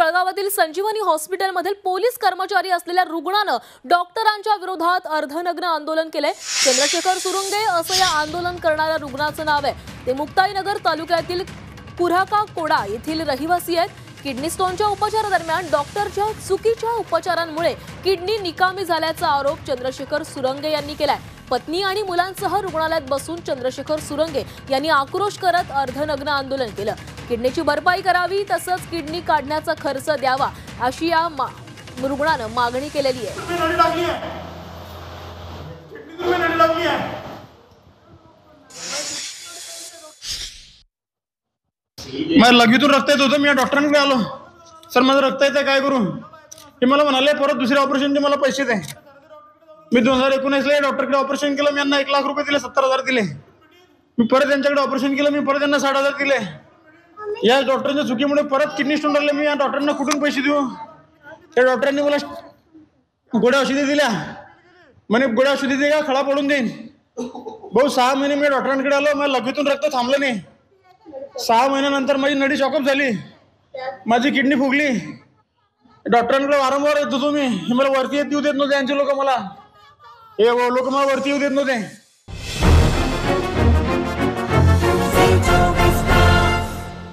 जळगावातील संजीवनी हॉस्पिटलमधील police कर्मचारी असलेल्या रुग्णानं डॉक्टरांच्या विरोधात अर्धनग्न आंदोलन केले। चंद्रशेखर सुरंगे असं या आंदोलन करणाऱ्या रुग्णाचं नाव आहे। ते मुक्ताईनगर तालुक्यातील कुऱ्हाका कोडा येथील रहिवासी आहेत। किडनी स्टोनच्या उपचारादरम्यान डॉक्टरच्या चुकीच्या उपचारांमुळे किडनी निकामी झाल्याचा आरोप चंद्रशेखर सुरंगे यांनी केलाय। पत्नी आणि मुलांसह रुग्णालयात बसून चंद्रशेखर सुरंगे यांनी आक्रोश करत अर्धनग्न आंदोलन केलं। किडनीची भरपाई करावी तसंच किडनी काढण्याचा खर्च द्यावा अशी या रुग्णानं मागणी केलेली आहे। मैं लगीतून रक्त येत होतं। मी डॉक्टरांकडे आलो, सर माझं रक्त येतंय, काय करू? हे मला म्हणाले परत दुसऱ्या ऑपरेशनचे मला पैसे दे। मी 2019 ला डॉक्टरकडे ऑपरेशन केलं। मी यांना 1 लाख रुपये दिले, 70,000 दिले। मी परत त्यांच्याकडे ऑपरेशन केलं, मी परत त्यांना 60,000 दिले। या डॉक्टरांच्या चुकीमुळे परत किडनी स्टोन लागले। मी या डॉक्टरांना कुठून पैसे देऊ? त्या डॉक्टरांनी मला गोळ्या औषधी दिल्या, म्हणे गोळ्या औषधी दे, खडा पडून देईन। भाऊ 6 महिने मी डॉक्टरांकडे आलो, मला लगीतून रक्त थांबलं नाही। 6 महिन्यानंतर माझी नडी चॉकअप झाली, माझी किडनी फुगली। डॉक्टरांकडे वारंवार येत होतो मी, मला वरती येऊ देत नव्हते यांचे लोक, मला हे लोक मला वरती येऊ देत नव्हते।